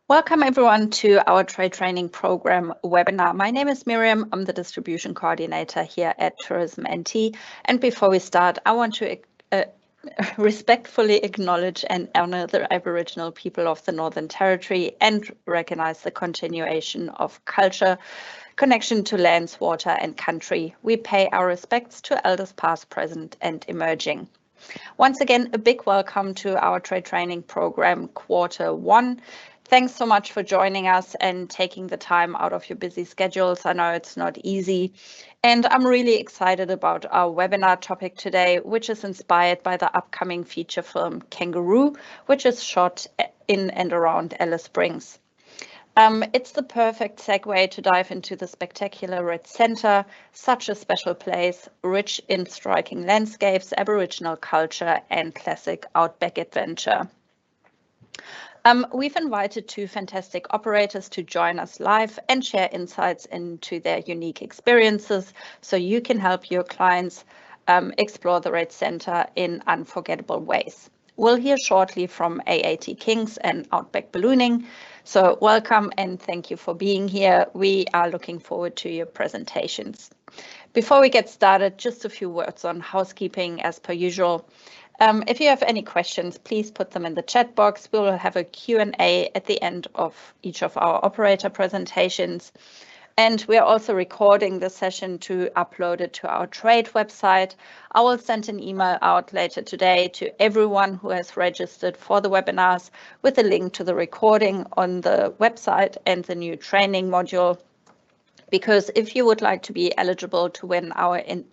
Welcome everyone to our trade training program webinar. My name is Miriam. I'm the distribution coordinator here at Tourism NT. And before we start, I want to respectfully acknowledge and honor the Aboriginal people of the Northern Territory and recognize the continuation of culture, connection to lands, water and country. We pay our respects to elders past, present and emerging. Once again, a big welcome to our trade training program Q1. Thanks so much for joining us and taking the time out of your busy schedules. I know it's not easy. And I'm really excited about our webinar topic today, which is inspired by the upcoming feature film Kangaroo, which is shot in and around Alice Springs. It's the perfect segue to dive into the spectacular Red Centre, such a special place, rich in striking landscapes, Aboriginal culture and classic outback adventure. We've invited two fantastic operators to join us live and share insights into their unique experiences so you can help your clients explore the Red Centre in unforgettable ways. We'll hear shortly from AAT Kings and Outback Ballooning. So welcome and thank you for being here. We are looking forward to your presentations. Before we get started, just a few words on housekeeping as per usual. If you have any questions, please put them in the chat box. We will have a Q&A at the end of each of our operator presentations. And we are also recording the session to upload it to our trade website. I will send an email out later today to everyone who has registered for the webinars with a link to the recording on the website and the new training module. Because if you would like to be eligible to win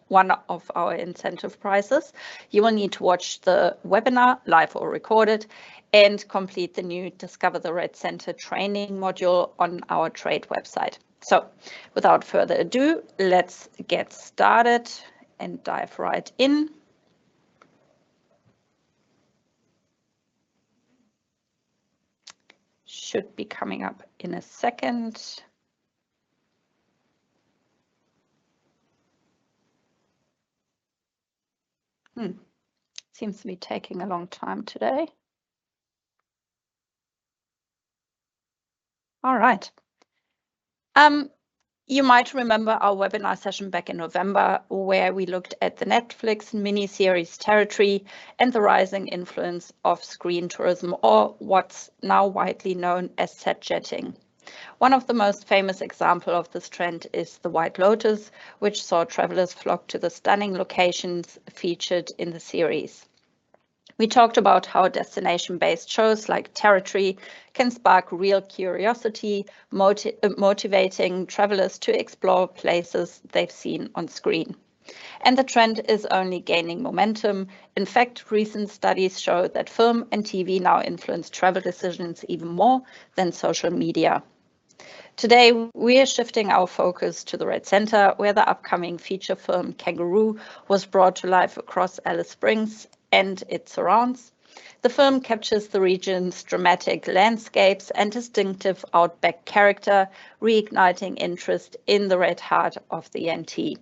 one of our incentive prizes, you will need to watch the webinar live or recorded and complete the new Discover the Red Centre training module on our trade website. So without further ado, let's get started and dive right in. Should be coming up in a second. Seems to be taking a long time today. All right. You might remember our webinar session back in November, where we looked at the Netflix miniseries Territory and the rising influence of screen tourism, or what's now widely known as set jetting. One of the most famous examples of this trend is the White Lotus, which saw travelers flock to the stunning locations featured in the series. We talked about how destination-based shows like Territory can spark real curiosity, motivating travelers to explore places they've seen on screen. And the trend is only gaining momentum. In fact, recent studies show that film and TV now influence travel decisions even more than social media. Today, we are shifting our focus to the Red Centre, where the upcoming feature film Kangaroo was brought to life across Alice Springs and its surrounds. The film captures the region's dramatic landscapes and distinctive outback character, reigniting interest in the red heart of the NT.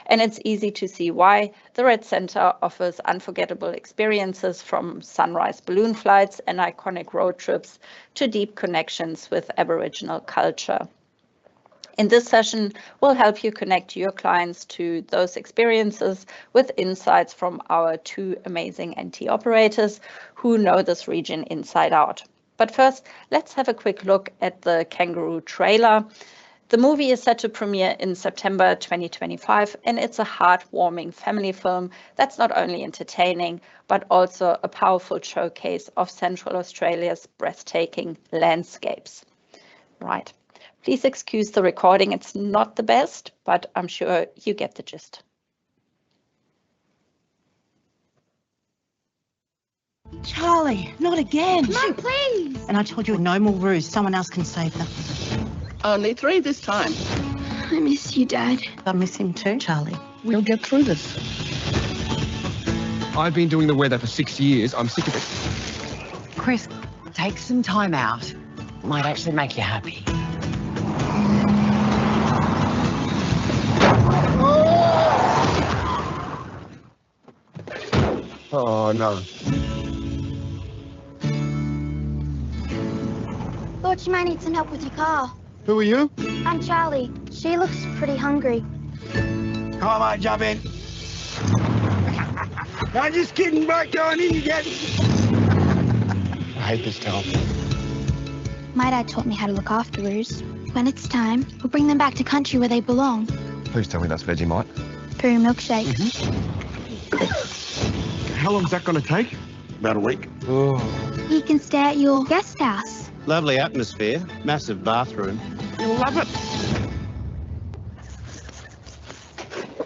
And it's easy to see why. The Red Centre offers unforgettable experiences, from sunrise balloon flights and iconic road trips to deep connections with Aboriginal culture. In this session, we'll help you connect your clients to those experiences with insights from our two amazing NT operators who know this region inside out. But first, let's have a quick look at the Kangaroo trailer. The movie is set to premiere in September 2025, and it's a heartwarming family film that's not only entertaining, but also a powerful showcase of Central Australia's breathtaking landscapes. Right. Please excuse the recording. It's not the best, but I'm sure you get the gist. Charlie, not again. Mum, please. And I told you, no more ruse. Someone else can save them. Only 3 this time. I miss you, Dad. I miss him too, Charlie. We'll get through this. I've been doing the weather for 6 years. I'm sick of it. Chris, take some time out. Might actually make you happy. Oh, no. thought you might need some help with your car. Who are you? I'm Charlie. She looks pretty hungry. Come on, mate, jump in. I'm just kidding, right? Going in again. I hate this town. My dad taught me how to look after roos. When it's time, we'll bring them back to country where they belong. Please tell me that's Vegemite. For your milkshake. How long's that going to take? About a week. Oh. You can stay at your guest house. Lovely atmosphere, massive bathroom. You'll love it.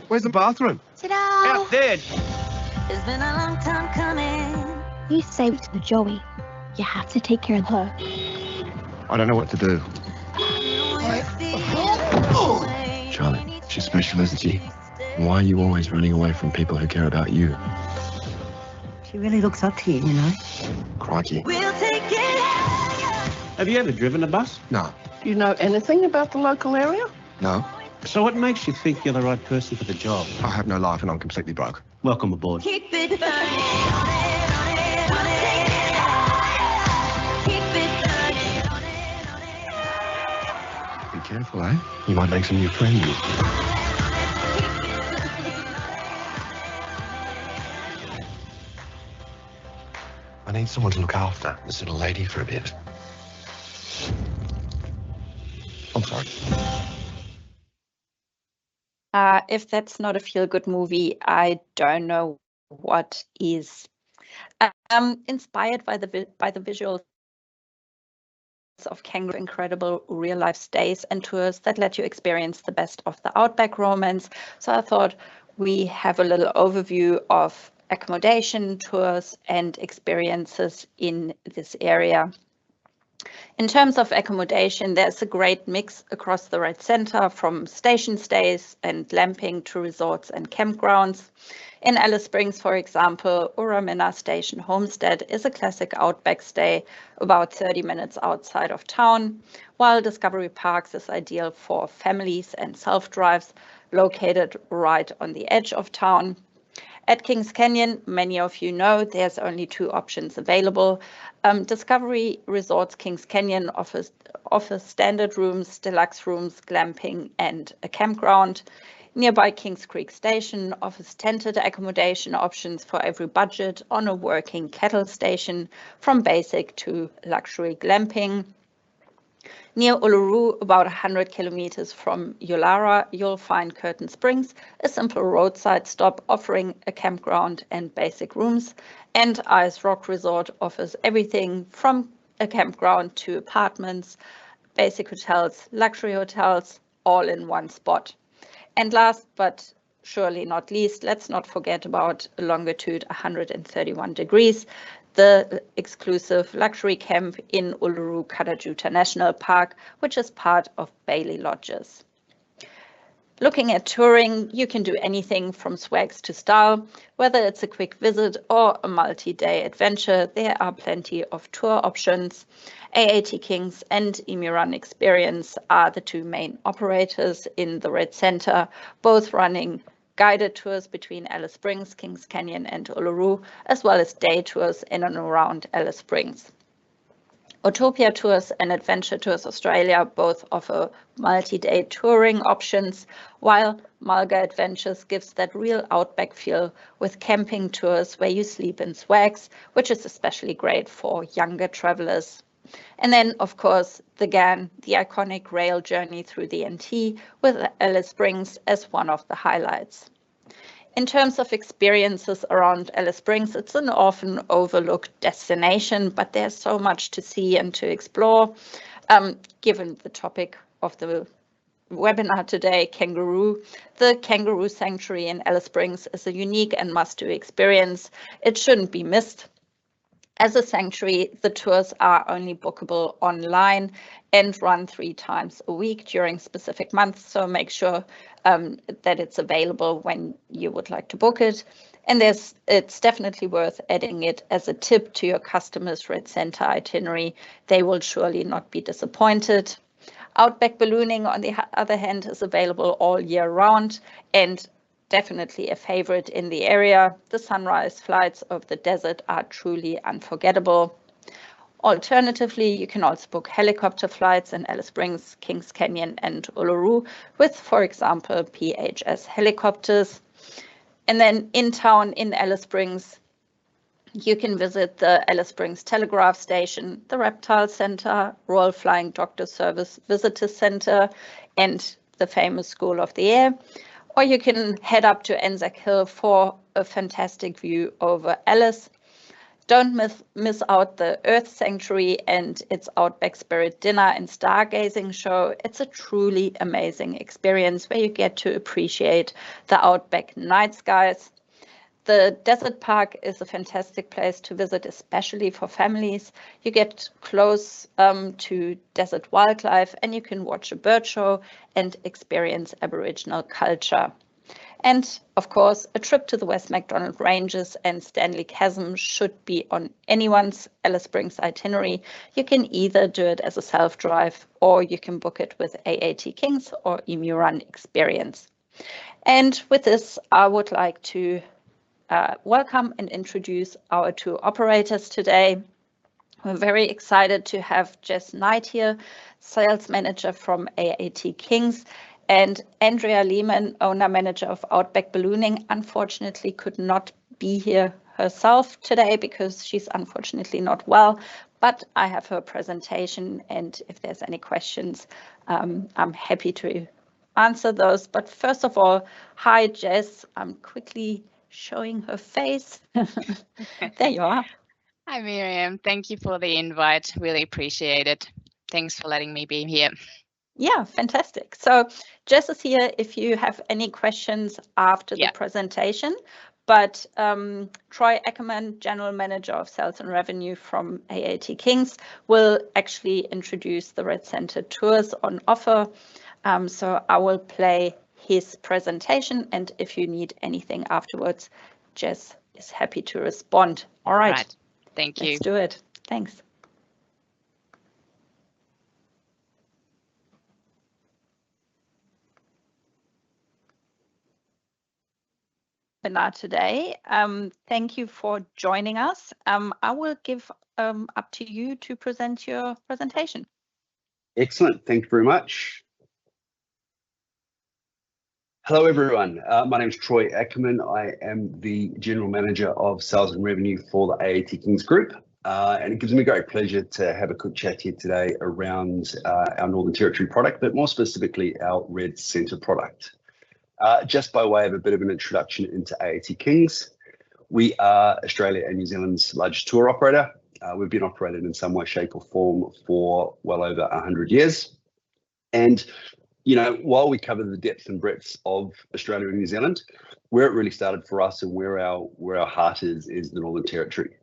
Where's the bathroom? Ta-da! Out there. It's been a long time coming. You say to the Joey, you have to take care of her. I don't know what to do. Charlie, she's special, isn't she? Why are you always running away from people who care about you? She really looks up to you, you know. Crikey. We'll take it. Have you ever driven a bus? No. Do you know anything about the local area? No. So what makes you think you're the right person for the job? I have no life and I'm completely broke. Welcome aboard. Keep it burning. We'll take it higher. Keep it burning. Be careful, eh? You might make some new friends. I need someone to look after this little lady for a bit. I'm sorry. If that's not a feel-good movie, I don't know what is. Inspired by the visuals of Kangaroo, incredible real-life stays and tours that let you experience the best of the Outback romance. So I thought we have a little overview of accommodation, tours, and experiences in this area. In terms of accommodation, there's a great mix across the Red Centre, from station stays and glamping to resorts and campgrounds. In Alice Springs, for example, Uramina Station Homestead is a classic Outback stay about 30 minutes outside of town, while Discovery Parks is ideal for families and self-drives located right on the edge of town. At Kings Canyon, many of you know, there's only two options available. Discovery Resorts Kings Canyon offers standard rooms, deluxe rooms, glamping, and a campground. Nearby Kings Creek Station offers tented accommodation options for every budget on a working kettle station, from basic to luxury glamping. Near Uluru, about 100 kilometers from Yulara, you'll find Curtin Springs, a simple roadside stop offering a campground and basic rooms. And Ice Rock Resort offers everything from a campground to apartments, basic hotels, luxury hotels, all in one spot. And last but surely not least, let's not forget about longitude 131 degrees, the exclusive luxury camp in Uluru Kadajuta National Park, which is part of Bailey Lodges. Looking at touring, you can do anything from swags to style. Whether it's a quick visit or a multi-day adventure, there are plenty of tour options. AAT Kings and Emirun Experience are the two main operators in the Red Centre, both running guided tours between Alice Springs, Kings Canyon, and Uluru, as well as day tours in and around Alice Springs. Utopia Tours and Adventure Tours Australia both offer multi-day touring options, while Mulga Adventures gives that real outback feel with camping tours where you sleep in swags, which is especially great for younger travelers. And then, of course, the GAN, the iconic rail journey through the NT, with Alice Springs as one of the highlights. In terms of experiences around Alice Springs, it's an often overlooked destination, but there's so much to see and to explore. Given the topic of the webinar today, Kangaroo, the Kangaroo Sanctuary in Alice Springs is a unique and must-do experience. It shouldn't be missed. As a sanctuary, the tours are only bookable online and run 3 times a week during specific months, so make sure that it's available when you would like to book it. And it's definitely worth adding it as a tip to your customers' Red Centre itinerary. They will surely not be disappointed. Outback Ballooning, on the other hand, is available all year round and definitely a favorite in the area. The sunrise flights of the desert are truly unforgettable. Alternatively, you can also book helicopter flights in Alice Springs, Kings Canyon, and Uluru with, for example, PHS helicopters. And then in town in Alice Springs, you can visit the Alice Springs Telegraph Station, the Reptile Center, Royal Flying Doctor Service Visitor Center, and the famous School of the Air. Or you can head up to Anzac Hill for a fantastic view over Alice. Don't miss out the Earth Sanctuary and its Outback Spirit dinner and stargazing show. It's a truly amazing experience where you get to appreciate the Outback night skies. The Desert Park is a fantastic place to visit, especially for families. You get close to desert wildlife, and you can watch a bird show and experience Aboriginal culture. And of course, a trip to the West Macdonald Ranges and Stanley Chasm should be on anyone's Alice Springs itinerary. You can either do it as a self-drive, or you can book it with AAT Kings or Emu Run Experience. And with this, I would like to welcome and introduce our two operators today. We're very excited to have Jess Knight here, sales manager from AAT Kings, and Andrea Lehman, owner-manager of Outback Ballooning, unfortunately could not be here herself today because she's unfortunately not well, but I have her presentation, and if there's any questions, I'm happy to answer those. But first of all, hi Jess, I'm quickly showing her face. There you are. Hi Miriam, thank you for the invite, really appreciate it. Thanks for letting me be here. Yeah, fantastic. So Jess is here if you have any questions after the presentation, but Troy Eckerman, General Manager of Sales and Revenue from AAT Kings, will actually introduce the Red Center tours on offer. So I will play his presentation, and if you need anything afterwards, Jess is happy to respond. All right. Thank you. Let's do it. Thanks. Today. Thank you for joining us. I will give up to you to present your presentation. Excellent. Thank you very much. Hello, everyone. My name is Troy Ackerman. I am the General Manager of Sales and Revenue for the AAT Kings Group. And it gives me great pleasure to have a quick chat here today around our Northern Territory product, but more specifically our Red Center product. Just by way of a bit of an introduction into AAT Kings, we are Australia and New Zealand's largest tour operator. We've been operated in some way, shape or form for well over 100 years. And, you know, while we cover the depth and breadth of Australia and New Zealand, where it really started for us and where our heart is the Northern Territory.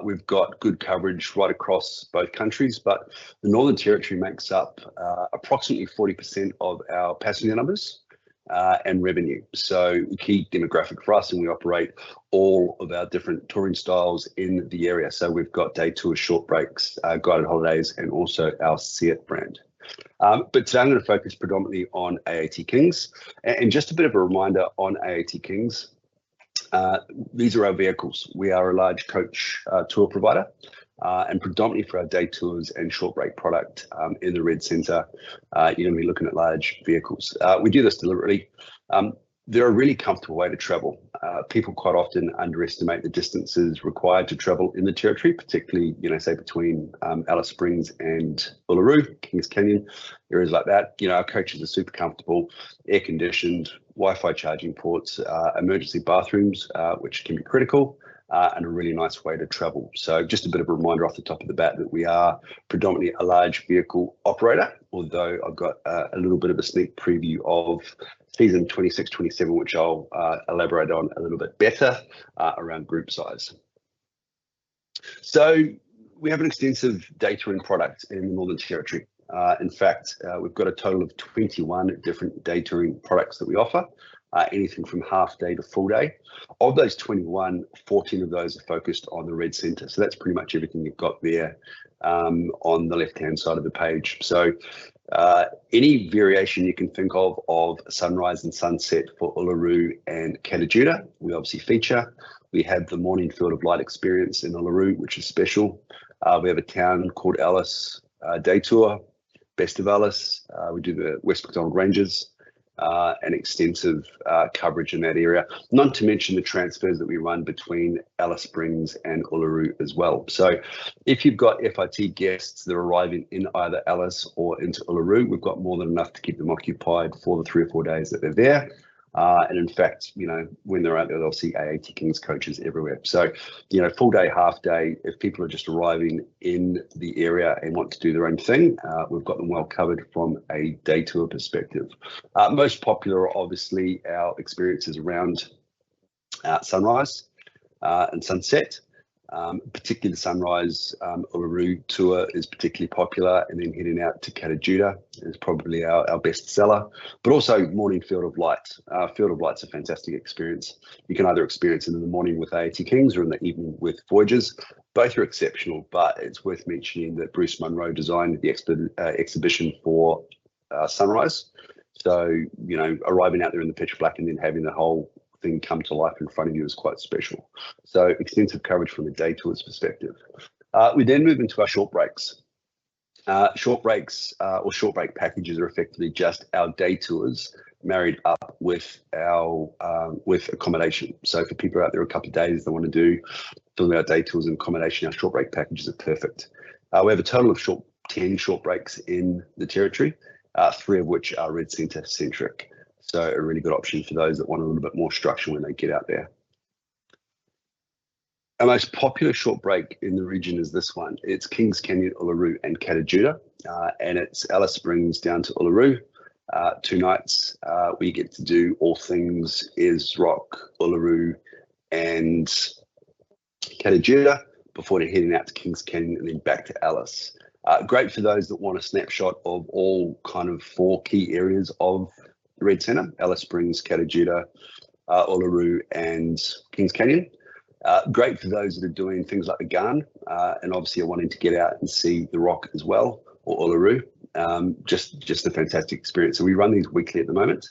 We've got good coverage right across both countries, but the Northern Territory makes up approximately 40% of our passenger numbers and revenue. So a key demographic for us, and we operate all of our different touring styles in the area. So we've got day tours, short breaks, guided holidays, and also our See It brand. But today I'm going to focus predominantly on AAT Kings. And just a bit of a reminder on AAT Kings, these are our vehicles. We are a large coach tour provider, and predominantly for our day tours and short break product in the Red Center, you're going to be looking at large vehicles. We do this deliberately. They're a really comfortable way to travel. People quite often underestimate the distances required to travel in the Territory, particularly, you know, say between Alice Springs and Uluru, Kings Canyon, areas like that. You know, our coaches are super comfortable, air conditioned, Wi-Fi charging ports, emergency bathrooms, which can be critical, and a really nice way to travel. So just a bit of a reminder off the top of the bat that we are predominantly a large vehicle operator, although I've got a little bit of a sneak preview of season 26-27, which I'll elaborate on a little bit better around group size. So we have an extensive day touring product in the Northern Territory. In fact, we've got a total of 21 different day touring products that we offer, anything from half day to full day. Of those 21, 14 of those are focused on the Red Center. So that's pretty much everything you've got there on the left-hand side of the page. So any variation you can think of sunrise and sunset for Uluru and Katajuda, we obviously feature. We have the morning field of light experience in Uluru, which is special. We have a town called Alice day tour, Best of Alice. We do the West MacDonald Ranges, and extensive coverage in that area. Not to mention the transfers that we run between Alice Springs and Uluru as well. So if you've got FIT guests that are arriving in either Alice or into Uluru, we've got more than enough to keep them occupied for the 3 or 4 days that they're there. And in fact, you know, when they're out there, they'll see AAT Kings coaches everywhere. So, you know, full day, half day, if people are just arriving in the area and want to do their own thing, we've got them well covered from a day tour perspective. Most popular are obviously our experiences around sunrise and sunset. Particularly the sunrise Uluru tour is particularly popular, and then heading out to Katajuda is probably our best seller. But also morning Field of Light. Field of Light's a fantastic experience. You can either experience it in the morning with AAT Kings or in the evening with Voyagers. Both are exceptional, but it's worth mentioning that Bruce Munro designed the exhibition for sunrise. So, you know, arriving out there in the pitch black and then having the whole thing come to life in front of you is quite special. So extensive coverage from a day tour's perspective. We then move into our short breaks. Short breaks or short break packages are effectively just our day tours married up with our with accommodation. So for people out there a couple of days they want to do filling out day tours and accommodation, our short break packages are perfect. We have a total of 10 short breaks in the territory, 3 of which are Red Centre centric. So a really good option for those that want a little bit more structure when they get out there. Our most popular short break in the region is this one. It's Kings Canyon, Uluru and Katajuda, and it's Alice Springs down to Uluru. 2 nights. We get to do all things Ayers Rock, Uluru and Katajuda before they're heading out to Kings Canyon and then back to Alice. Great for those that want a snapshot of all kind of 4 key areas of Red Centre: Alice Springs, Katajuda, Uluru and Kings Canyon. Great for those that are doing things like the Garn and obviously are wanting to get out and see the Rock as well, or Uluru. Just a fantastic experience. So we run these weekly at the moment.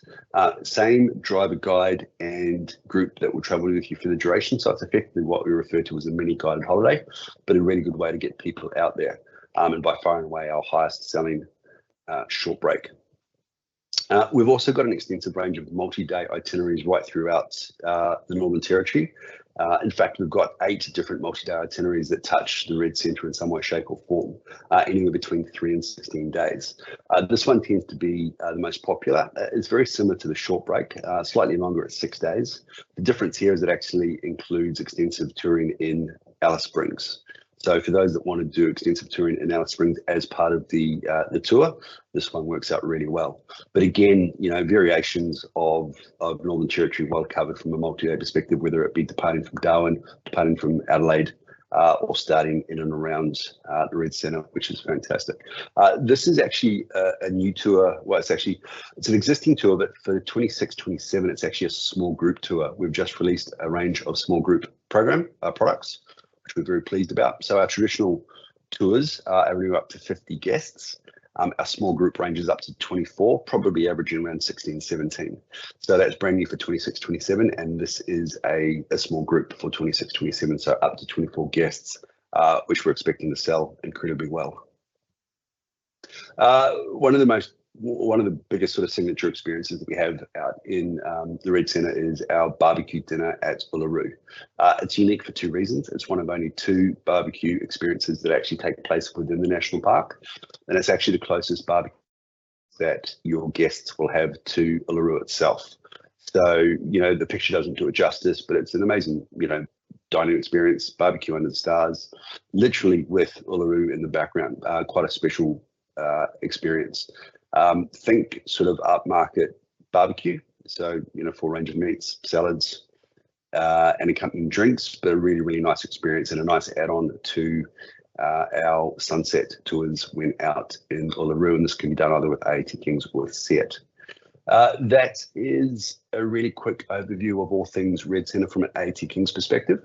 Same driver guide and group that will travel with you for the duration. So it's effectively what we refer to as a mini guided holiday, but a really good way to get people out there. And by far and away our highest selling short break. We've also got an extensive range of multi-day itineraries right throughout the Northern Territory. In fact, we've got 8 different multi-day itineraries that touch the Red Centre in some way, shape or form, anywhere between 3 and 16 days. This one tends to be the most popular. It's very similar to the short break, slightly longer at 6 days. The difference here is it actually includes extensive touring in Alice Springs. So for those that want to do extensive touring in Alice Springs as part of the tour, this one works out really well. But again, you know, variations of Northern Territory well covered from a multi-day perspective, whether it be departing from Darwin, departing from Adelaide, or starting in and around the Red Centre, which is fantastic. This is actually a new tour. Well, it's an existing tour, but for 26-27, it's actually a small group tour. We've just released a range of small group program products, which we're very pleased about. So our traditional tours are up to 50 guests. Our small group ranges up to 24, probably averaging around 16, 17. So that's brand new for 26-27, and this is a small group for 26-27, so up to 24 guests, which we're expecting to sell incredibly well. One of the biggest sort of signature experiences that we have out in the Red Centre is our barbecue dinner at Uluru. It's unique for 2 reasons. It's one of only 2 barbecue experiences that actually take place within the national park, and it's actually the closest barbecue that your guests will have to Uluru itself. So, you know, the picture doesn't do it justice, but it's an amazing, you know, dining experience, barbecue under the stars, literally with Uluru in the background. Quite a special experience. Think sort of upmarket barbecue, so you know, full range of meats, salads, and accompanying drinks, but a really, really nice experience and a nice add-on to our sunset tours when out in Uluru, and this can be done either with AAT Kings or with SEAT. That is a really quick overview of all things Red Centre from an AAT Kings perspective.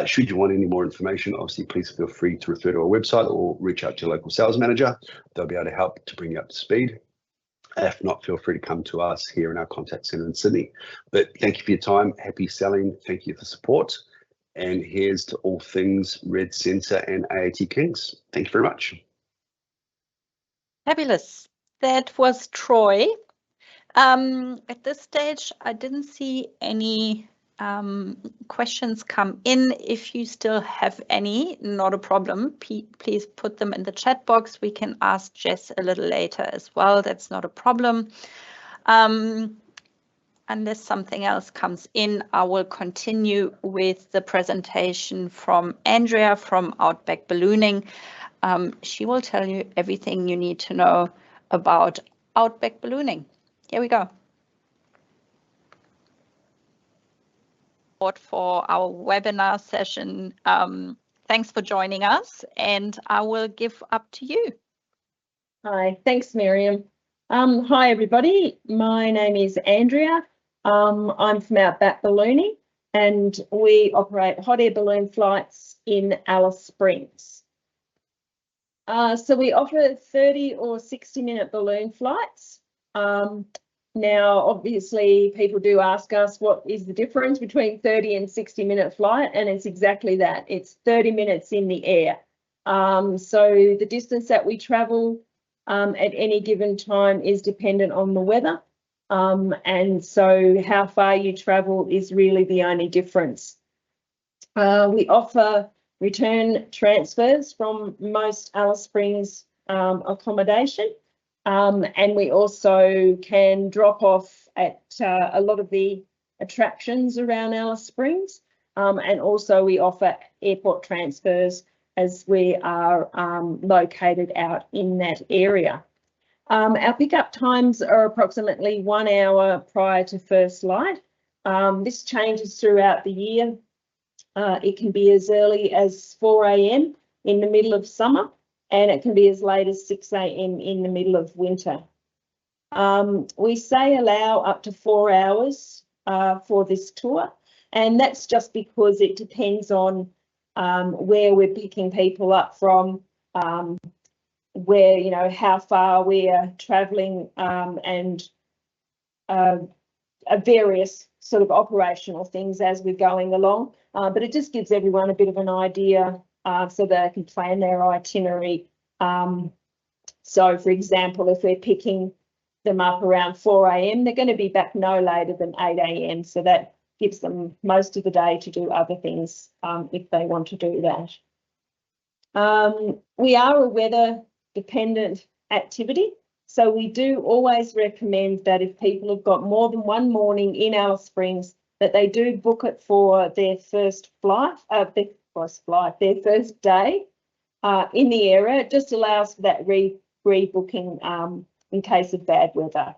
Should you want any more information, obviously please feel free to refer to our website or reach out to your local sales manager. They'll be able to help to bring you up to speed. If not, feel free to come to us here in our contact centre in Sydney. But thank you for your time. Happy selling. Thank you for support. And here's to all things Red Centre and AAT Kings. Thank you very much. Fabulous. That was Troy. At this stage, I didn't see any questions come in. If you still have any, not a problem. Please put them in the chat box. We can ask Jess a little later as well. That's not a problem. Unless something else comes in, I will continue with the presentation from Andrea from Outback Ballooning. She will tell you everything you need to know about Outback Ballooning. Here we go. For our webinar session. Thanks for joining us, and I will give up to you. Hi, thanks, Miriam. Hi, everybody. My name is Andrea. I'm from Outback Ballooning, and we operate hot air balloon flights in Alice Springs. So we offer 30 or 60-minute balloon flights. Now, obviously, people do ask us what is the difference between 30 and 60-minute flight, and it's exactly that. It's 30 minutes in the air. So the distance that we travel at any given time is dependent on the weather. And so how far you travel is really the only difference. We offer return transfers from most Alice Springs accommodation. And we also can drop off at a lot of the attractions around Alice Springs. And also we offer airport transfers as we are located out in that area. Our pickup times are approximately 1 hour prior to first light. This changes throughout the year. It can be as early as 4 a.m. in the middle of summer, and it can be as late as 6 a.m. in the middle of winter. We say allow up to 4 hours for this tour, and that's just because it depends on where we're picking people up from, where, you know, how far we are travelling, and various sort of operational things as we're going along. But it just gives everyone a bit of an idea so they can plan their itinerary. So, for example, if we're picking them up around 4 a.m, they're going to be back no later than 8 a.m. So that gives them most of the day to do other things if they want to do that. We are a weather-dependent activity, so we do always recommend that if people have got more than one morning in Alice Springs, that they do book it for their first flight, their first day in the area. It just allows for that rebooking in case of bad weather.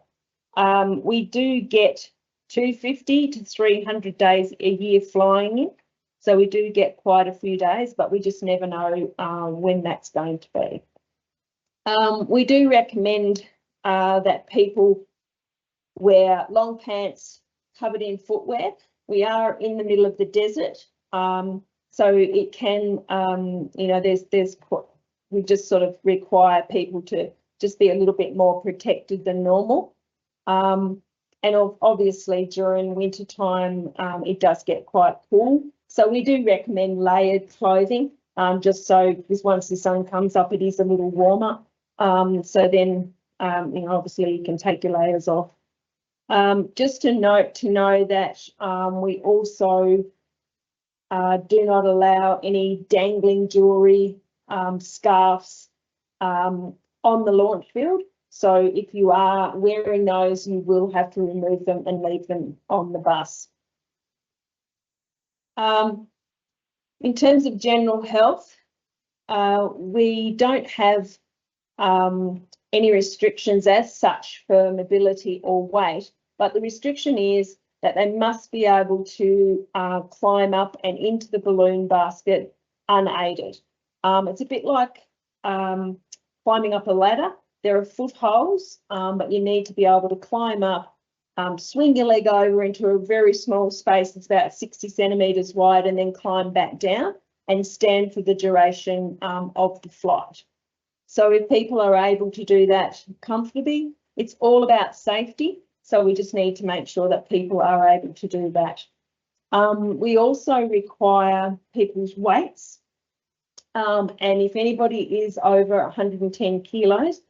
We do get 250 to 300 days a year flying in, so we do get quite a few days, but we just never know when that's going to be. We do recommend that people wear long pants covered in footwear. We are in the middle of the desert, so it can, you know, we just sort of require people to just be a little bit more protected than normal. And obviously during winter time, it does get quite cool. So we do recommend layered clothing, just so, because once the sun comes up, it is a little warmer. So then, you know, obviously you can take your layers off. Just to know that we also do not allow any dangling jewellery, scarves on the launch field. So if you are wearing those, you will have to remove them and leave them on the bus. In terms of general health, we don't have any restrictions as such for mobility or weight, but the restriction is that they must be able to climb up and into the balloon basket unaided. It's a bit like climbing up a ladder. There are footholds, but you need to be able to climb up, swing your leg over into a very small space that's about 60 centimetres wide, and then climb back down and stand for the duration of the flight. So if people are able to do that comfortably, it's all about safety. So we just need to make sure that people are able to do that. We also require people's weights. And if anybody is over 110 kilos,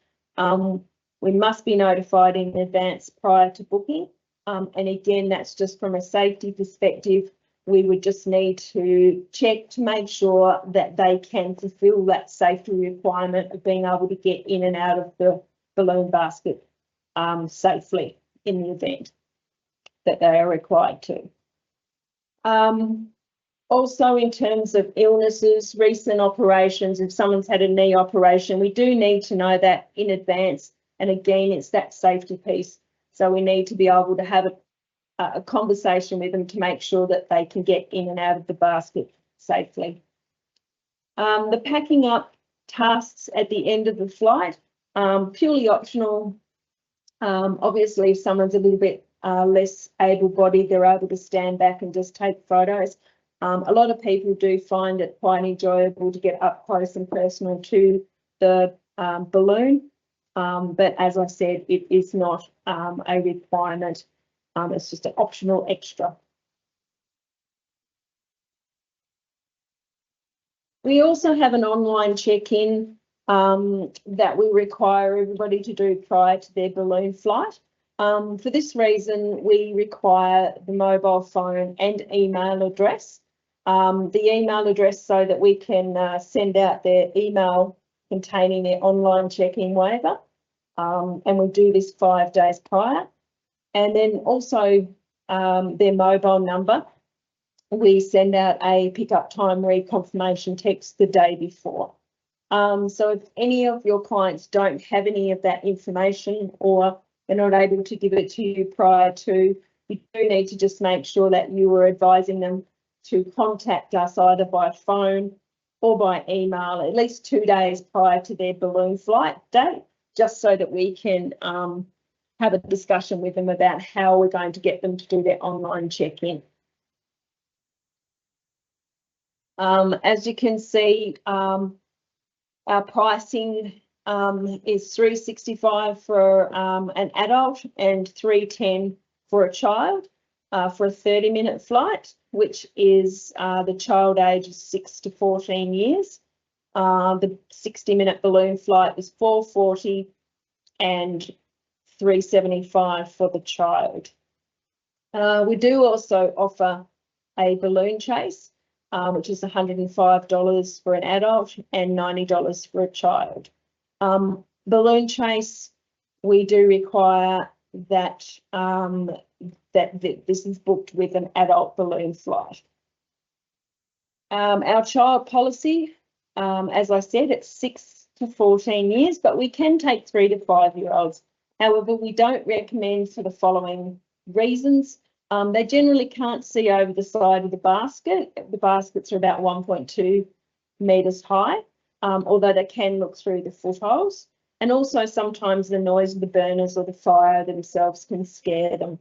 we must be notified in advance prior to booking. And again, that's just from a safety perspective. We would just need to check to make sure that they can fulfill that safety requirement of being able to get in and out of the balloon basket safely in the event that they are required to. Also, in terms of illnesses, recent operations, if someone's had a knee operation, we do need to know that in advance. And again, it's that safety piece. So we need to be able to have a conversation with them to make sure that they can get in and out of the basket safely. The packing up tasks at the end of the flight, purely optional. Obviously, if someone's a little bit less able-bodied, they're able to stand back and just take photos. A lot of people do find it quite enjoyable to get up close and personal to the balloon. But as I said, it is not a requirement. It's just an optional extra. We also have an online check-in that we require everybody to do prior to their balloon flight. For this reason, we require the mobile phone and email address. The email address so that we can send out their email containing their online check-in waiver. And we do this 5 days prior. And then also their mobile number. We send out a pickup time reconfirmation text the day before. So if any of your clients don't have any of that information or they're not able to give it to you prior to, you do need to just make sure that you are advising them to contact us either by phone or by email at least 2 days prior to their balloon flight date, just so that we can have a discussion with them about how we're going to get them to do their online check-in. As you can see, our pricing is $365 for an adult and $310 for a child for a 30-minute flight, which is the child ages 6 to 14 years. The 60-minute balloon flight is $440 and $375 for the child. We do also offer a balloon chase, which is $105 for an adult and $90 for a child. Balloon chase, we do require that that this is booked with an adult balloon flight. Our child policy, as I said, it's 6 to 14 years, but we can take 3 to 5-year-olds. However, we don't recommend for the following reasons. They generally can't see over the side of the basket. The baskets are about 1.2 metres high, although they can look through the footholes. And also sometimes the noise of the burners or the fire themselves can scare them.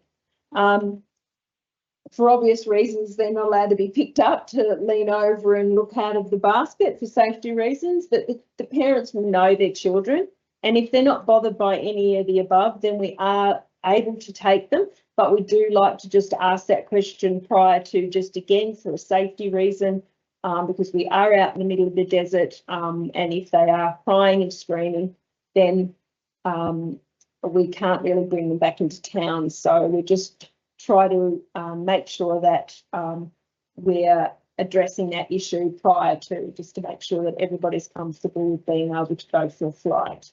For obvious reasons, they're not allowed to be picked up to lean over and look out of the basket for safety reasons, but the parents will know their children. And if they're not bothered by any of the above, then we are able to take them. But we do like to just ask that question prior to, just again for a safety reason, because we are out in the middle of the desert, and if they are crying and screaming, then we can't really bring them back into town. So we just try to make sure that we're addressing that issue prior to, just to make sure that everybody's comfortable with being able to go for a flight.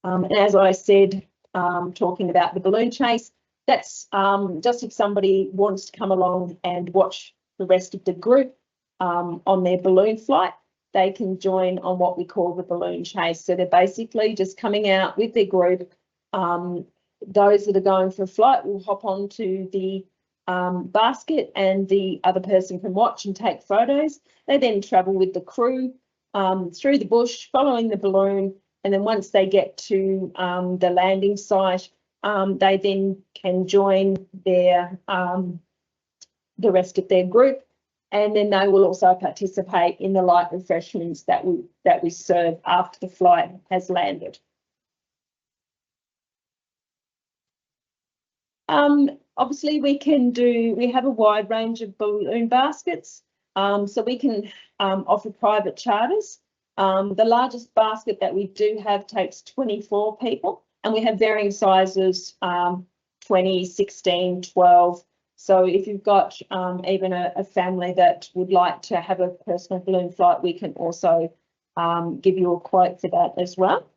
And as I said, talking about the balloon chase, that's just if somebody wants to come along and watch the rest of the group on their balloon flight, they can join on what we call the balloon chase. So they're basically just coming out with their group. Those that are going for a flight will hop onto the basket and the other person can watch and take photos. They then travel with the crew through the bush, following the balloon. And then once they get to the landing site, they then can join their the rest of their group, and then they will also participate in the light refreshments that we serve after the flight has landed. Obviously, we have a wide range of balloon baskets, so we can offer private charters. The largest basket that we do have takes 24 people, and we have varying sizes, 20, 16, 12. So if you've got even a family that would like to have a personal balloon flight, we can also give you a quote for that as well.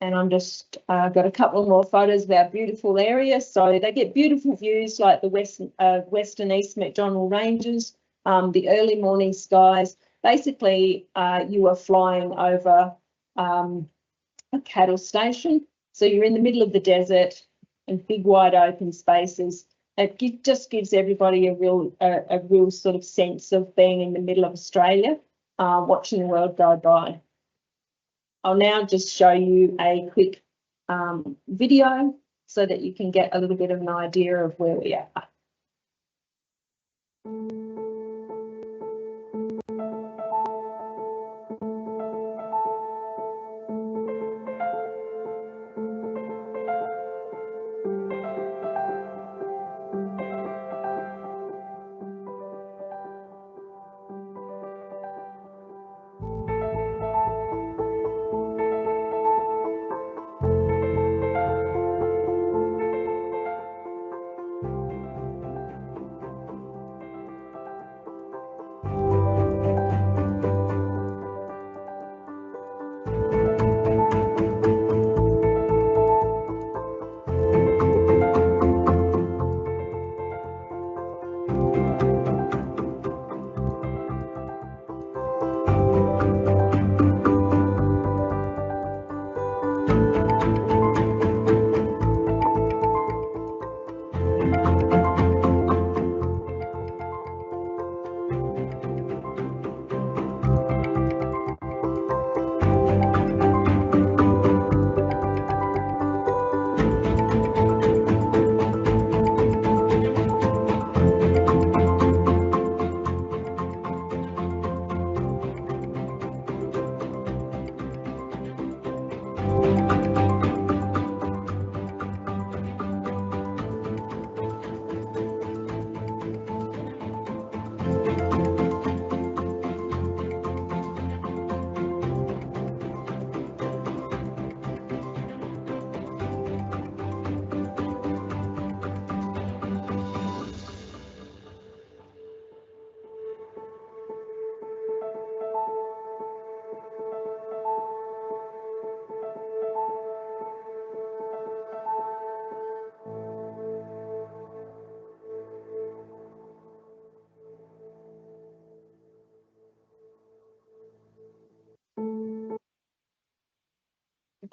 And I'm just got a couple more photos of our beautiful area. So they get beautiful views like the Western East McDonnell Ranges, the early morning skies. Basically, you are flying over a cattle station. So you're in the middle of the desert and big wide open spaces. It just gives everybody a real sort of sense of being in the middle of Australia, watching the world go by. I'll now just show you a quick video so that you can get a little bit of an idea of where we are.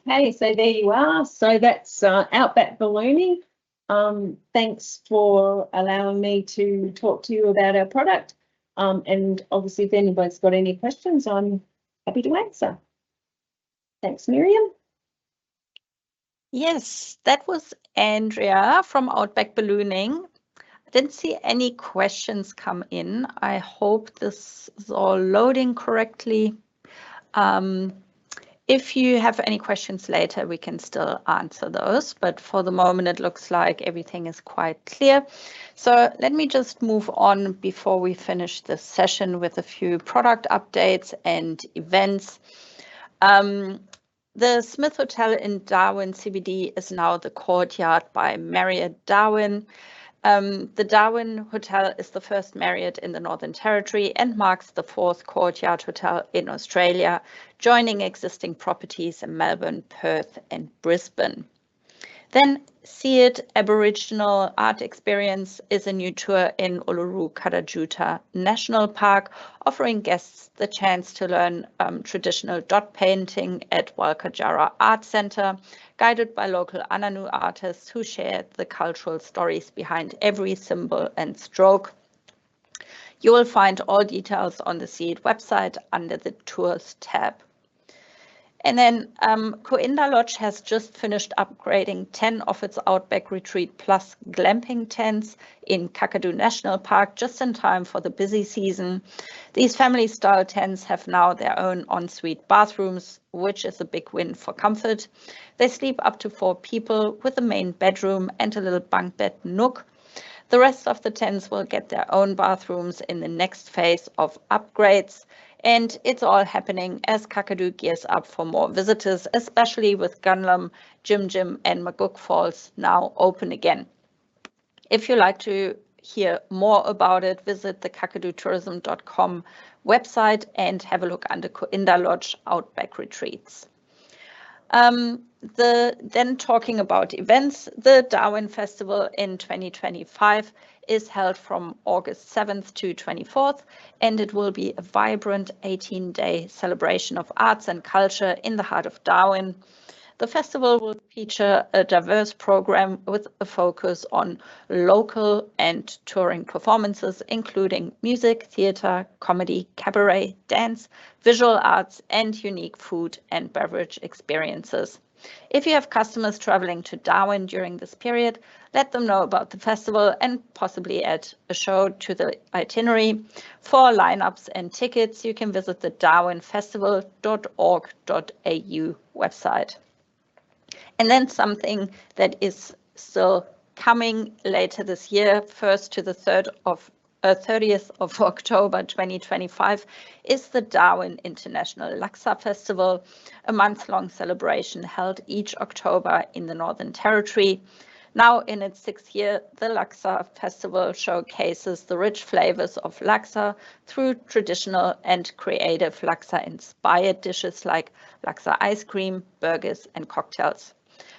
Okay, so there you are. So that's Outback Ballooning. Thanks for allowing me to talk to you about our product. And obviously, if anybody's got any questions, I'm happy to answer. Thanks, Miriam. Yes, that was Andrea from Outback Ballooning. I didn't see any questions come in. I hope this is all loading correctly. If you have any questions later, we can still answer those, but for the moment, it looks like everything is quite clear. So let me just move on before we finish this session with a few product updates and events. The Smith Hotel in Darwin CBD is now the Courtyard by Marriott Darwin. The Darwin Hotel is the first Marriott in the Northern Territory and marks the 4th Courtyard Hotel in Australia, joining existing properties in Melbourne, Perth and Brisbane. Then See It Aboriginal Art Experience is a new tour in Uluru Karajuta National Park, offering guests the chance to learn traditional dot painting at Walkajara Art Centre, guided by local Ananu artists who share the cultural stories behind every symbol and stroke. You will find all details on the See It website under the Tours tab. And then Coinda Lodge has just finished upgrading 10 of its Outback Retreat Plus glamping tents in Kakadu National Park just in time for the busy season. These family-style tents have now their own ensuite bathrooms, which is a big win for comfort. They sleep up to 4 people with a main bedroom and a little bunk bed nook. The rest of the tents will get their own bathrooms in the next phase of upgrades. And it's all happening as Kakadu gears up for more visitors, especially with Gunlam, Jim Jim and Maguk Falls now open again. If you like to hear more about it, visit the kakadutourism.com website and have a look under Coinda Lodge Outback Retreats. Then talking about events, the Darwin Festival in 2025 is held from August 7th to 24th, and it will be a vibrant 18-day celebration of arts and culture in the heart of Darwin. The festival will feature a diverse program with a focus on local and touring performances, including music, theatre, comedy, cabaret, dance, visual arts, and unique food and beverage experiences. If you have customers traveling to Darwin during this period, let them know about the festival and possibly add a show to the itinerary. For lineups and tickets, you can visit the darwinfestival.org.au website. And then something that is still coming later this year, 1st to the 30th of October 2025, is the Darwin International Laksa Festival, a month-long celebration held each October in the Northern Territory. Now in its 6th year, the Laksa Festival showcases the rich flavors of laksa through traditional and creative laksa-inspired dishes like laksa ice cream, burgers, and cocktails.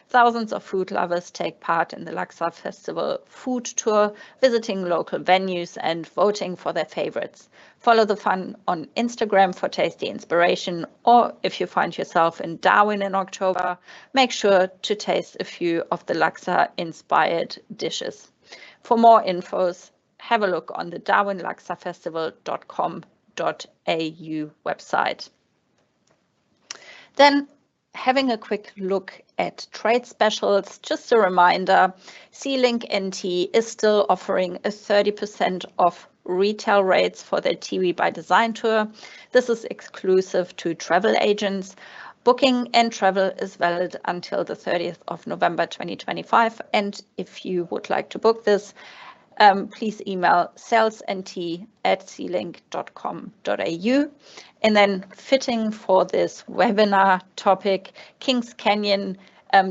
Thousands of food lovers take part in the Laksa Festival food tour, visiting local venues and voting for their favorites. Follow the fun on Instagram for tasty inspiration, or if you find yourself in Darwin in October, make sure to taste a few of the Laksa-inspired dishes. For more infos, have a look on the darwinlaksafestival.com.au website. Then, having a quick look at trade specials, just a reminder, Sealink NT is still offering a 30% off retail rates for their Tiwi by Design tour. This is exclusive to travel agents. Booking and travel is valid until the 30th of November 2025. And if you would like to book this, please email salesnt@sealink.com.au. And then fitting for this webinar topic, Kings Canyon,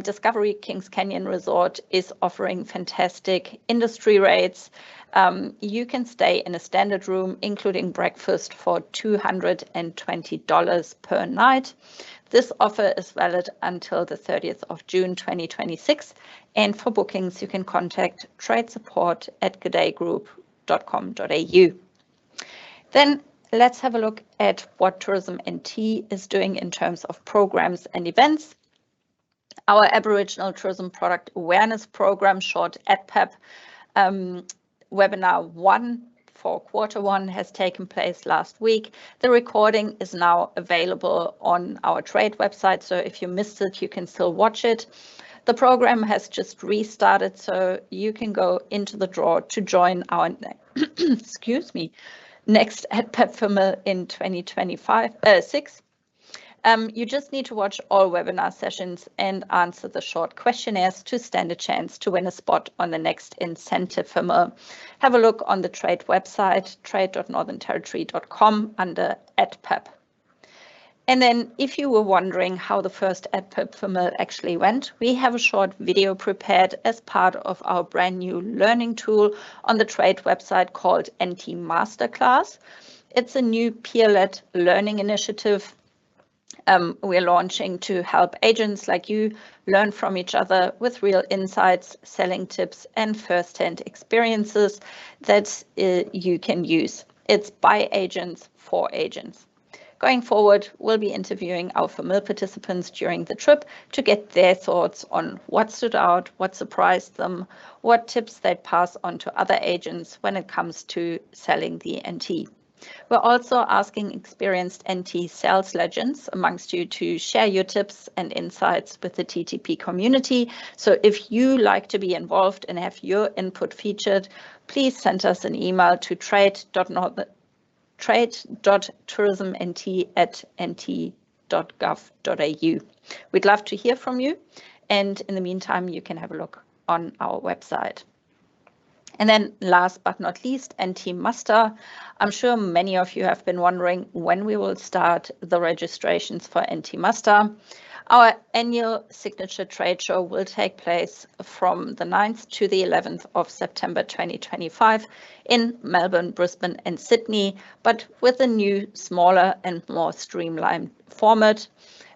Discovery Kings Canyon Resort is offering fantastic industry rates. You can stay in a standard room, including breakfast, for $220 per night. This offer is valid until the 30th of June 2026. And for bookings, you can contact tradesupport@godaygroup.com.au. Then let's have a look at what Tourism NT is doing in terms of programs and events. Our Aboriginal Tourism Product Awareness Program, short ATPAP, webinar 1 for Q1 has taken place last week. The recording is now available on our trade website, so if you missed it, you can still watch it. The program has just restarted, so you can go into the draw to join our next ATPAP FIML in 2025-6. You just need to watch all webinar sessions and answer the short questionnaires to stand a chance to win a spot on the next incentive FIML. Have a look on the trade website, trade.northernterritory.com under ATPAP. And then if you were wondering how the first ATPAP FIML actually went, we have a short video prepared as part of our brand new learning tool on the trade website called NT Masterclass. It's a new peer-led learning initiative we're launching to help agents like you learn from each other with real insights, selling tips, and first-hand experiences that you can use. It's by agents for agents. Going forward, we'll be interviewing our FIML participants during the trip to get their thoughts on what stood out, what surprised them, what tips they'd pass on to other agents when it comes to selling the NT. We're also asking experienced NT sales legends amongst you to share your tips and insights with the TTP community. So if you like to be involved and have your input featured, please send us an email to trade.tourismnt@nt.gov.au. We'd love to hear from you. And in the meantime, you can have a look on our website. And then last but not least, NT Muster. I'm sure many of you have been wondering when we will start the registrations for NT Muster. Our annual signature trade show will take place from the 9th to the 11th of September 2025 in Melbourne, Brisbane and Sydney, but with a new, smaller and more streamlined format.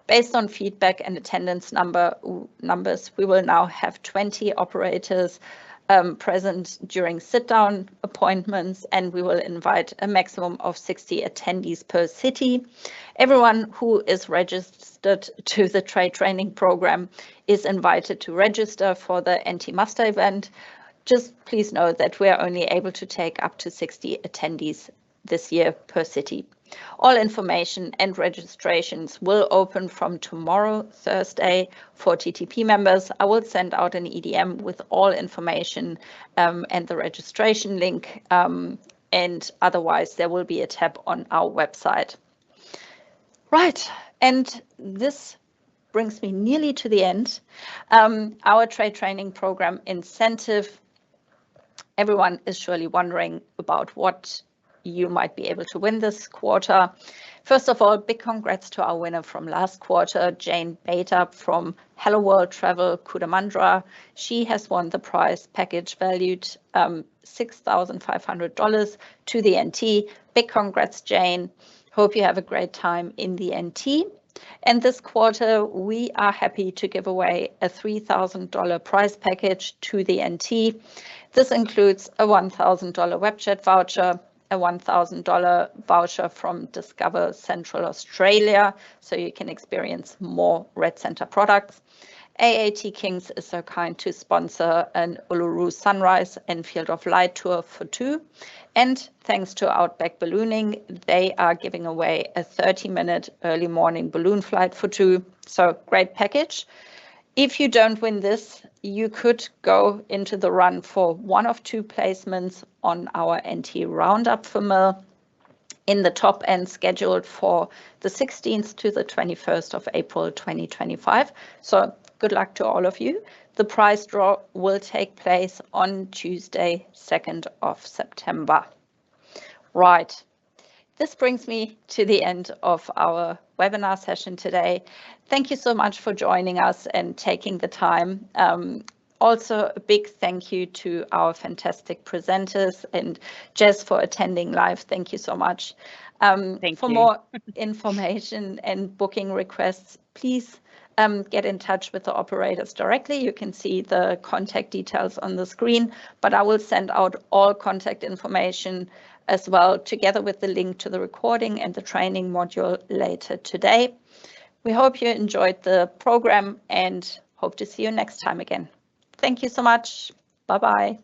Based on feedback and attendance numbers, we will now have 20 operators present during sit-down appointments, and we will invite a maximum of 60 attendees per city. Everyone who is registered to the trade training program is invited to register for the NT Muster event. Just please know that we are only able to take up to 60 attendees this year per city. All information and registrations will open from tomorrow, Thursday, for TTP members. I will send out an EDM with all information and the registration link, and otherwise there will be a tab on our website. Right, and this brings me nearly to the end. Our trade training program incentive. Everyone is surely wondering about what you might be able to win this quarter. First of all, big congrats to our winner from last quarter, Jane Beta from Hello World Travel Cootamundra. She has won the prize package valued $6,500 to the NT. Big congrats, Jane. Hope you have a great time in the NT. And this quarter, we are happy to give away a $3,000 prize package to the NT. This includes a $1,000 web chat voucher, a $1,000 voucher from Discover Central Australia, so you can experience more Red Centre products. AAT Kings is so kind to sponsor an Uluru Sunrise and Field of Light tour for two. And thanks to Outback Ballooning, they are giving away a 30-minute early morning balloon flight for two. So great package. If you don't win this, you could go into the run for one of two placements on our NT Roundup for Mill in the top end, scheduled for the 16th to the 21st of April 2025. So good luck to all of you. The prize draw will take place on Tuesday, 2nd of September. Right. This brings me to the end of our webinar session today. Thank you so much for joining us and taking the time. Also, a big thank you to our fantastic presenters, and Jess for attending live. Thank you so much. For more information and booking requests, please get in touch with the operators directly. You can see the contact details on the screen, but I will send out all contact information as well, together with the link to the recording and the training module later today. We hope you enjoyed the program and hope to see you next time again. Thank you so much. Bye-bye.